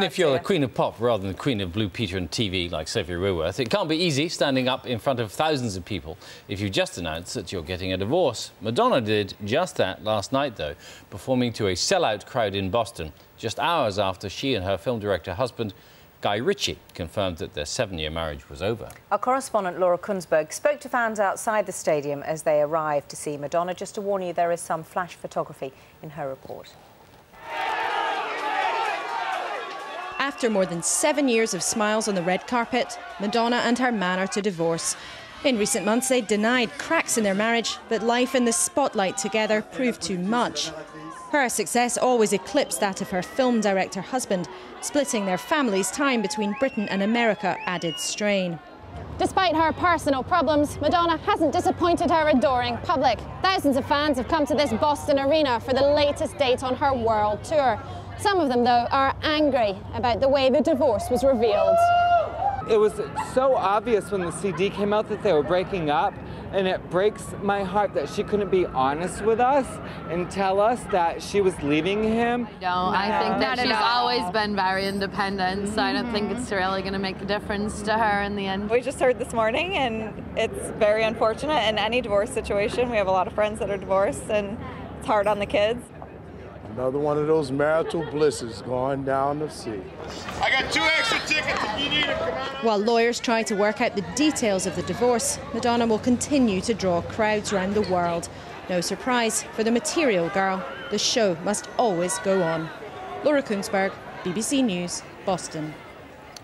If you're the Queen of Pop rather than the Queen of Blue Peter and TV like Sophie Ruworth, it can't be easy standing up in front of thousands of people if you've just announced that you're getting a divorce. Madonna did just that last night, though, performing to a sellout crowd in Boston, just hours after she and her film director husband, Guy Ritchie, confirmed that their 7-year marriage was over. Our correspondent Laura Kunzberg spoke to fans outside the stadium as they arrived to see Madonna. Just to warn you, there is some flash photography in her report. After more than 7 years of smiles on the red carpet, Madonna and her manner to divorce. In recent months, they denied cracks in their marriage, but life in the spotlight together proved too much. Her success always eclipsed that of her film director husband. Splitting their family's time between Britain and America added strain. Despite her personal problems, Madonna hasn't disappointed her adoring public. Thousands of fans have come to this Boston arena for the latest date on her world tour. Some of them, though, are angry about the way the divorce was revealed. It was so obvious when the CD came out that they were breaking up, and it breaks my heart that she couldn't be honest with us and tell us that she was leaving him. No, I think that she's always been very independent, so I don't think it's really going to make a difference to her in the end. We just heard this morning, and it's very unfortunate in any divorce situation. We have a lot of friends that are divorced, and it's hard on the kids. Another one of those marital blisses going down the sea. I got 2 extra tickets if you need them, come on. While lawyers try to work out the details of the divorce, Madonna will continue to draw crowds around the world. No surprise for the material girl, the show must always go on. Laura Kunzberg, BBC News, Boston.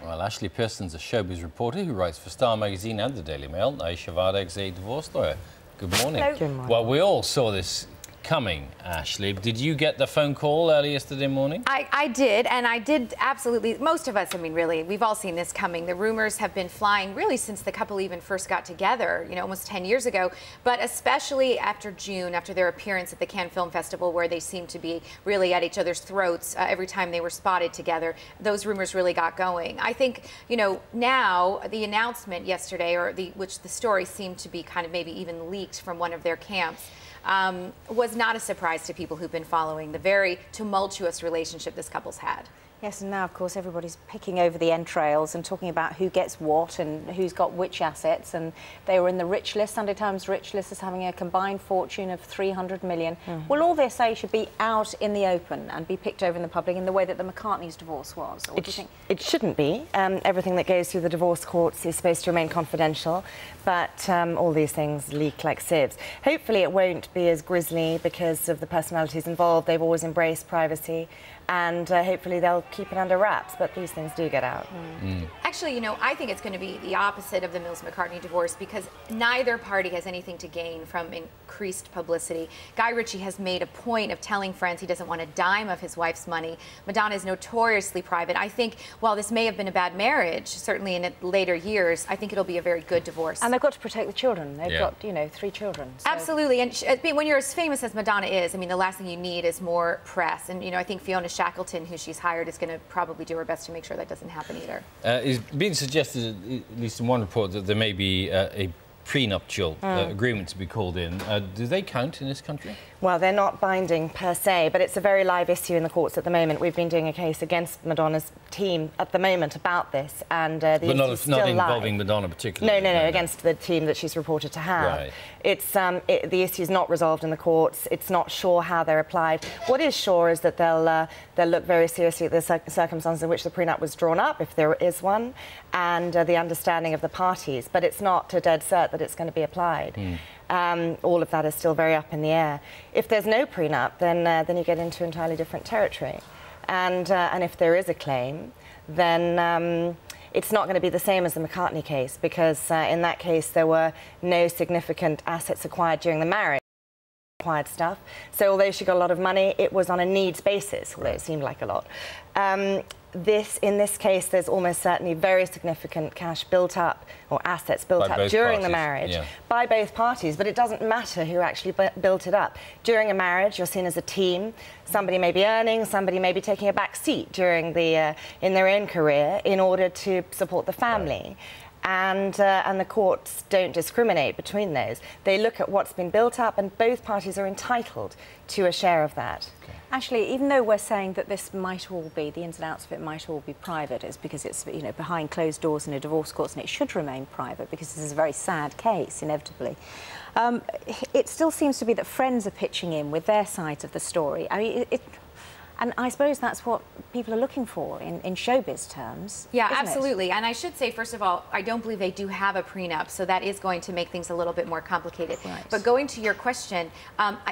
Well, Ashley Pearson's a showbiz reporter who writes for Star Magazine and the Daily Mail. Ayesha Vardag's a divorce lawyer. Good morning. Hello. Good morning. Well, we all saw this coming, Ashley. Did you get the phone call early yesterday morning? I did, and I did absolutely. Most of us, I mean, really, we've all seen this coming. The rumors have been flying really since the couple even first got together, you know, almost 10 years ago, but especially after June, after their appearance at the Cannes Film Festival, where they seemed to be really at each other's throats every time they were spotted together. Those rumors really got going. I think, you know, now the announcement yesterday, which the story seemed to be kind of maybe even leaked from one of their camps, was not a surprise to people who've been following the very tumultuous relationship this couple's had. Yes, and now, of course, everybody's picking over the entrails and talking about who gets what and who's got which assets. And they were in the rich list. Sunday Times rich list is having a combined fortune of $300 million. Well, all they say should be out in the open and be picked over in the public in the way that the McCartney's divorce was. What do you think? It shouldn't be. Everything that goes through the divorce courts is supposed to remain confidential, but all these things leak like sieves. Hopefully it won't be as grisly because of the personalities involved. They've always embraced privacy, and hopefully they'll keep it under wraps, but these things do get out. Actually, you know, I think it's going to be the opposite of the Mills-McCartney divorce because neither party has anything to gain from increased publicity. Guy Ritchie has made a point of telling friends he doesn't want a dime of his wife's money. Madonna is notoriously private. I think while this may have been a bad marriage, certainly in later years, I think it'll be a very good divorce. And they've got to protect the children. They've got, you know, 3 children. So. Absolutely. And when you're as famous as Madonna is, I mean, the last thing you need is more press. And, you know, I think Fiona Shackleton, who she's hired, is going to probably do her best to make sure that doesn't happen either. It's been suggested, at least in one report, that there may be a prenuptial agreement to be called in. Do they count in this country? Well, they're not binding per se, but it's a very live issue in the courts at the moment. We've been doing a case against Madonna's team at the moment about this, and the issue is still not live. Involving Madonna particularly. No, against the team that she's reported to have. Right. It's the issue is not resolved in the courts. It's not sure how they're applied. What is sure is that they'll look very seriously at the circumstances in which the prenup was drawn up, if there is one, and the understanding of the parties. But it's not a dead cert that it's going to be applied. All of that is still very up in the air. If there's no prenup, then you get into entirely different territory. And if there is a claim, then it's not going to be the same as the McCartney case, because in that case there were no significant assets acquired during the marriage. Acquired stuff. So although she got a lot of money, it was on a needs basis, although it seemed like a lot. In this case, there's almost certainly very significant cash built up, or assets built up during the marriage by both parties, but it doesn't matter who actually built it up. During a marriage, you're seen as a team. Somebody may be earning, somebody may be taking a back seat during in their own career in order to support the family. And the courts don't discriminate between those. They look at what's been built up, and both parties are entitled to a share of that. Okay. Actually, even though we're saying that this might all be, the ins and outs of it might all be private, it's because it's, you know, behind closed doors in a divorce court, and it should remain private because this is a very sad case, inevitably. It still seems to be that friends are pitching in with their sides of the story. I mean, and I suppose that's what people are looking for in showbiz terms. Yeah, absolutely. And I should say, first of all, I don't believe they do have a prenup, so that is going to make things a little bit more complicated. Right. But going to your question,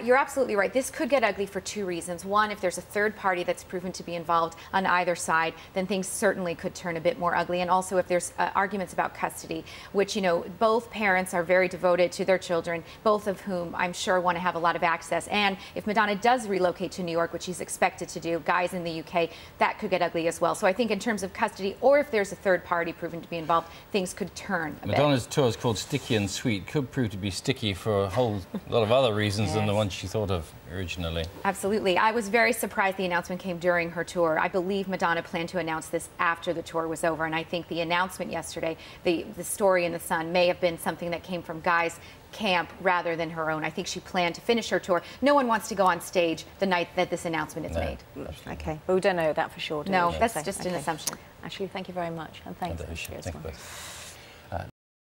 you're absolutely right. This could get ugly for two reasons. One, if there's a third party that's proven to be involved on either side, then things certainly could turn a bit more ugly. And also if there's arguments about custody, which, you know, both parents are very devoted to their children, both of whom I'm sure want to have a lot of access. And if Madonna does relocate to New York, which she's expected to do, Guy's in the UK, that could get ugly as well. So I think in terms of custody, or if there's a third party proven to be involved, things could turn a Madonna's tour is called Sticky and Sweet. Could prove to be sticky for a whole lot of other reasons than the one she thought of originally. Absolutely. I was very surprised the announcement came during her tour. I believe Madonna planned to announce this after the tour was over, and I think the announcement yesterday, the story in The Sun, may have been something that came from Guy's camp rather than her own. I think she planned to finish her tour. No one wants to go on stage the night that this announcement is made. Okay, but we don't know that for sure, do we? No, that's just an assumption. Actually, thank you very much, and thanks. Thank you both.